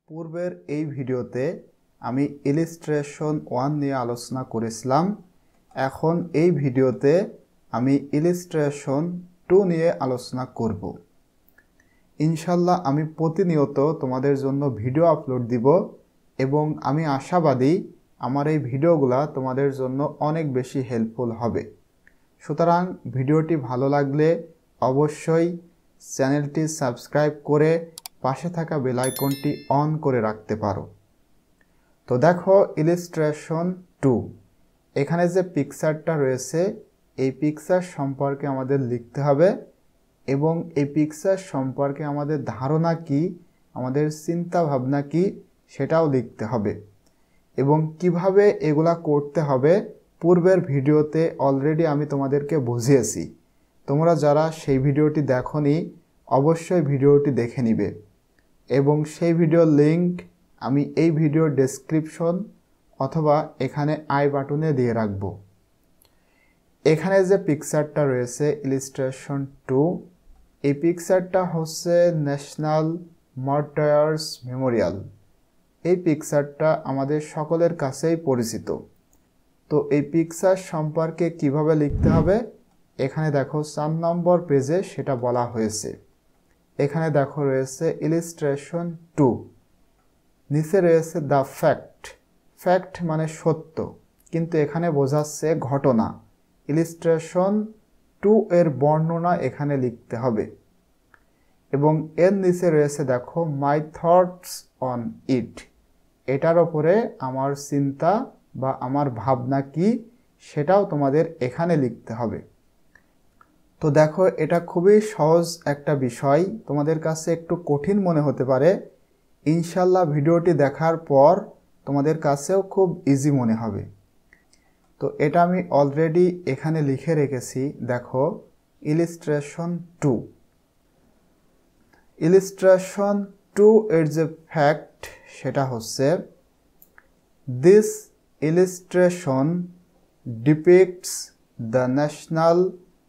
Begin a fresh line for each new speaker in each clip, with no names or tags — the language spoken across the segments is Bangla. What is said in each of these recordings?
পূর্বের এই ভিডিওতে আমি ইলিস্ট্রেশন 1 নিয়ে আলোচনা করেছিলাম। এখন এই ভিডিওতে আমি ইলিস্ট্রেশন 2 নিয়ে আলোচনা করব। ইনশাল্লাহ আমি প্রতিনিয়ত তোমাদের জন্য ভিডিও আপলোড দিব এবং আমি আশাবাদী আমার এই ভিডিওগুলো তোমাদের জন্য অনেক বেশি হেল্পফুল হবে। সুতরাং ভিডিওটি ভালো লাগলে অবশ্যই চ্যানেলটি সাবস্ক্রাইব করে পাশে থাকা বেল আইকনটি অন করে রাখতে পারো। তো দেখো ইলিস্ট্রেশন 2, এখানে যে পিকচারটা রয়েছে এই পিকচার সম্পর্কে আমাদের লিখতে হবে এবং এই পিকচার সম্পর্কে আমাদের ধারণা কি, আমাদের চিন্তা ভাবনা কি সেটাও লিখতে হবে এবং কিভাবে এগুলা করতে হবে পূর্বের ভিডিওতে অলরেডি আমি তোমাদেরকে বুঝিয়েছি। তোমরা যারা সেই ভিডিওটি দেখোনি অবশ্যই ভিডিওটি দেখে নিবে এবং সেই ভিডিওর লিংক আমি এই ভিডিওর ডেসক্রিপশন অথবা এখানে আই বাটনে দিয়ে রাখব। এখানে যে পিকচারটা রয়েছে ইলিস্ট্রেশন 2, এই পিকচারটা হচ্ছে ন্যাশনাল মার্টায়ার্স মেমোরিয়াল। এই পিকচারটা আমাদের সকলের কাছেই পরিচিত। তো এই পিকচার সম্পর্কে কিভাবে লিখতে হবে এখানে দেখো 4 নম্বর পেজে সেটা বলা হয়েছে। এখানে দেখো রয়েছে ইলিস্ট্রেশন 2, নিচে রয়েছে দ্য ফ্যাক্ট। ফ্যাক্ট মানে সত্য, কিন্তু এখানে বোঝাচ্ছে ঘটনা। ইলিস্ট্রেশন 2 এর বর্ণনা এখানে লিখতে হবে এবং এর নিচে রয়েছে দেখো মাই থটস অন ইট। এটার ওপরে আমার চিন্তা বা আমার ভাবনা কি সেটাও তোমাদের এখানে লিখতে হবে। তো দেখো এটা খুবই সহজ একটা বিষয়, তোমাদের কাছে একটু কঠিন মনে হতে পারে। ইনশাল্লাহ ভিডিওটি দেখার পর তোমাদের কাছেও খুব ইজি মনে হবে। তো এটা আমি অলরেডি এখানে লিখে রেখেছি। দেখো ইলিস্ট্রেশন 2। ইলিস্ট্রেশন 2 এর যে ফ্যাক্ট সেটা হচ্ছে this illustration depicts the National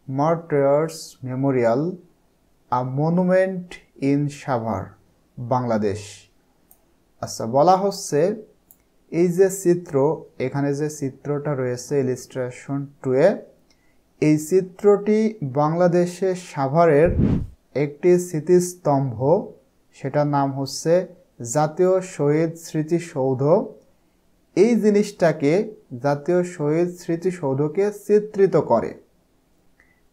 Martyrs Memorial, a monument in Savar, Bangladesh. আচ্ছা, বলা হচ্ছে এই যে চিত্র, এখানে যে চিত্রটা রয়েছে ইলিস্ট্রেশন 2 এ, এই চিত্রটি বাংলাদেশের সাভারের একটি স্মৃতিস্তম্ভ, সেটার নাম হচ্ছে জাতীয় শহীদ স্মৃতিসৌধ। এই জিনিসটাকে জাতীয় শহীদ স্মৃতিসৌধকে চিত্রিত করে।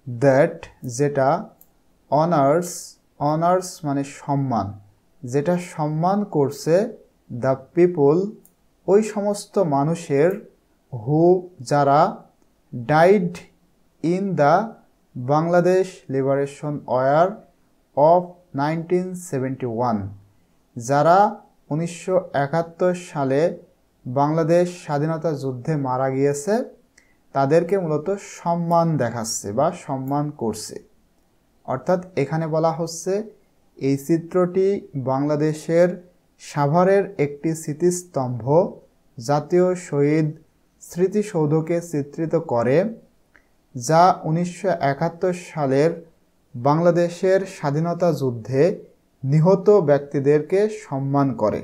দ্যাট যেটা অনার্স মানে সম্মান, যেটা সম্মান করছে দ্য পিপল ওই সমস্ত মানুষের হু যারা died in the Bangladesh liberation war of 1971, যারা 1971 সালে বাংলাদেশ স্বাধীনতা যুদ্ধে মারা গিয়েছে তাদেরকে মূলত সম্মান দেখাচ্ছে বা সম্মান করছে। অর্থাৎ এখানে বলা হচ্ছে এই চিত্রটি বাংলাদেশের সাভারের একটি স্মৃতিস্তম্ভ জাতীয় শহীদ স্মৃতিসৌধকে চিত্রিত করে, যা 1971 সালের বাংলাদেশের স্বাধীনতা যুদ্ধে নিহত ব্যক্তিদেরকে সম্মান করে।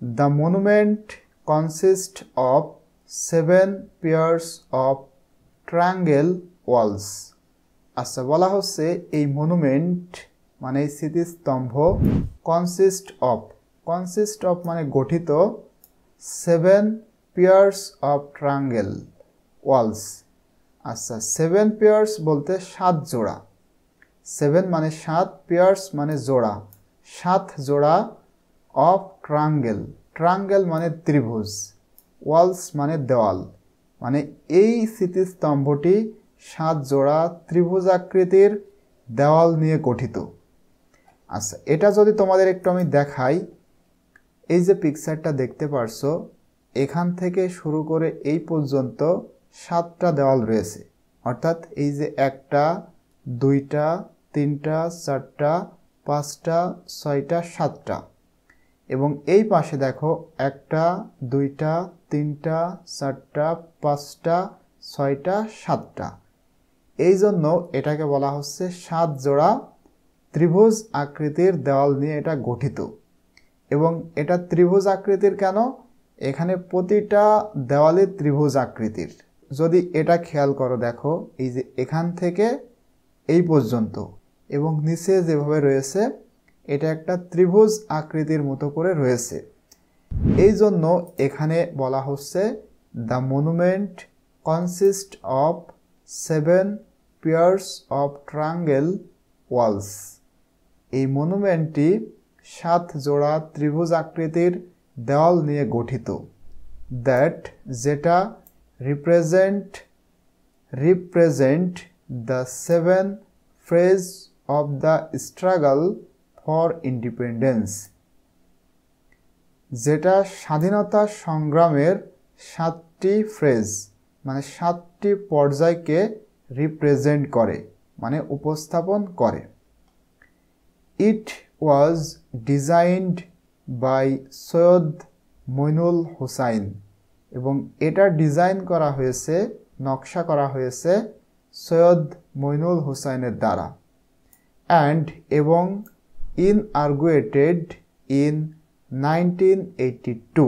The monument consists of 7 pairs of triangle walls. আচ্ছা, বলা হচ্ছে এই মনুমেন্ট মানে স্মৃতিস্তম্ভ consist of মানে গঠিত 7 pairs of triangle walls। আচ্ছা, 7 pairs বলতে 7 জোড়া, 7 মানে 7, pairs মানে জোড়া, 7 জোড়া অফ ট্রায়াঙ্গেল মানে ত্রিভুজ, ওয়ালস মানে দেওয়াল, মানে এই স্মৃতিস্তম্ভটি 7 জোড়া ত্রিভুজ আকৃতির দেওয়াল নিয়ে গঠিত। আচ্ছা, এটা যদি তোমাদের একটু আমি দেখাই, এই যে পিকচারটা দেখতে পারছো এখান থেকে শুরু করে এই পর্যন্ত 7টা দেওয়াল রয়েছে। অর্থাৎ এই যে 1টা 2টা 3টা 4টা 5টা 6টা 7টা এবং এই পাশে দেখো 1টা 2টা 3টা 4টা 5টা 6টা 7টা। এই জন্য এটাকে বলা হচ্ছে 7 জোড়া ত্রিভুজ আকৃতির দেওয়াল নিয়ে এটা গঠিত। এবং এটা ত্রিভুজ আকৃতির কেন? এখানে প্রতিটা দেওয়ালে ত্রিভুজ আকৃতির। যদি এটা খেয়াল করো, দেখো এই যে এখান থেকে এই পর্যন্ত এবং নিচে যেভাবে রয়েছে এটা একটা ত্রিভুজ আকৃতির মতো করে রয়েছে। এই জন্য এখানে বলা হচ্ছে the monument consist of 7 pairs of triangle walls. এই মনুমেন্টটি 7 জোড়া ত্রিভুজ আকৃতির দেওয়াল নিয়ে গঠিত। দ্যাট যেটা represent the 7 phase of the struggle for independence. যেটা স্বাধীনতা সংগ্রামের 7টি ফেজ মানে 7টি পর্যায়কে রিপ্রেজেন্ট করে মানে উপস্থাপন করে। ইট ওয়াজ ডিজাইনড বাই সৈয়দ মইনুল হুসাইন এবং এটা ডিজাইন করা হয়েছে, নকশা করা হয়েছে সৈয়দ মইনুল হুসাইনের দ্বারা। এবং ইনআরগুয়েটেড ইন 1982।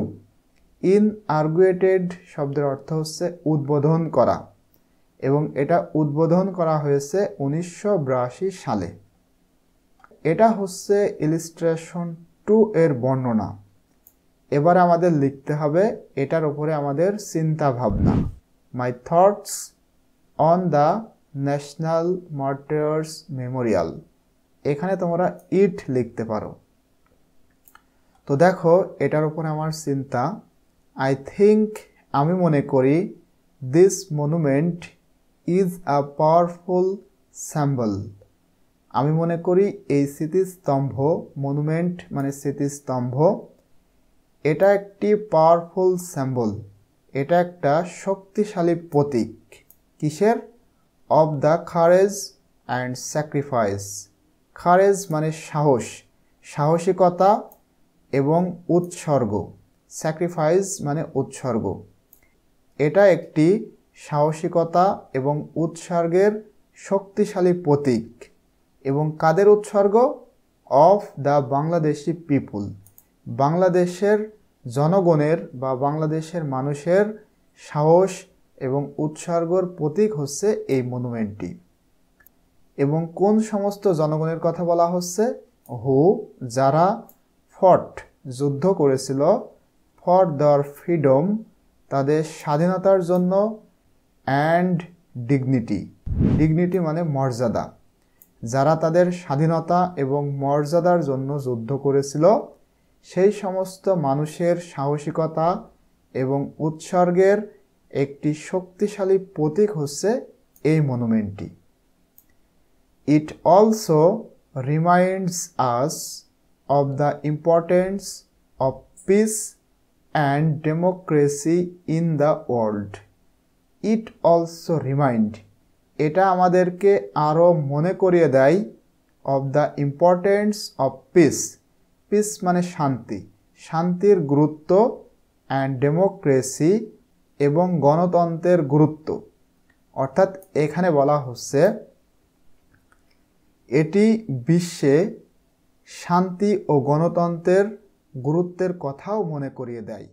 ইনআরগুয়েটেড শব্দের অর্থ হচ্ছে উদ্বোধন করা এবং এটা উদ্বোধন করা হয়েছে 1982 সালে। এটা হচ্ছে ইলিস্ট্রেশন 2 এর বর্ণনা। এবার আমাদের লিখতে হবে এটার উপরে আমাদের চিন্তা ভাবনা। মাই thoughts on the national martyrs Memorial. এখানে তোমরা ইট লিখতে পারো। তো দেখো এটার উপরে আমার চিন্তা, আই থিঙ্ক আমি মনে করি, this monument is a powerful symbol. আমি মনে করি এই স্মৃতিস্তম্ভ, মনুমেন্ট মানে স্মৃতিস্তম্ভ, এটা একটি পাওয়ারফুল সিম্বল, এটা একটা শক্তিশালী প্রতীক। কিসের? Of the courage and sacrifice. Courage মানে সাহস, সাহসিকতা এবং উৎসর্গ। স্যাক্রিফাইস মানে উৎসর্গ। এটা একটি সাহসিকতা এবং উৎসর্গের শক্তিশালী প্রতীক। এবং কাদের উৎসর্গ? অফ দ্য বাংলাদেশি পিপুল। বাংলাদেশের জনগণের বা বাংলাদেশের মানুষের সাহস এবং উৎসর্গর প্রতীক হচ্ছে এই মনুমেন্টটি। এবং কোন সমস্ত জনগণের কথা বলা হচ্ছে? হু, যারা ফট যুদ্ধ করেছিল, ফর দেয়ার ফ্রিডম তাদের স্বাধীনতার জন্য, অ্যান্ড ডিগনিটি, ডিগনিটি মানে মর্যাদা, যারা তাদের স্বাধীনতা এবং মর্যাদার জন্য যুদ্ধ করেছিল সেই সমস্ত মানুষের সাহসিকতা এবং উৎসর্গের একটি শক্তিশালী প্রতীক হচ্ছে এই মনুমেন্টটি। It also reminds us of the importance of peace and democracy in the world. It also এটা আমাদেরকে আরও মনে করিয়ে দেয় of the importance of peace. Piece মানে শান্তি, শান্তির গুরুত্ব, অ্যান্ড ডেমোক্রেসি এবং গণতন্ত্রের গুরুত্ব। অর্থাৎ এখানে বলা হচ্ছে এটি বিশ্বে শান্তি ও গণতন্ত্রের গুরুত্বের কথাও মনে করিয়ে দেয়।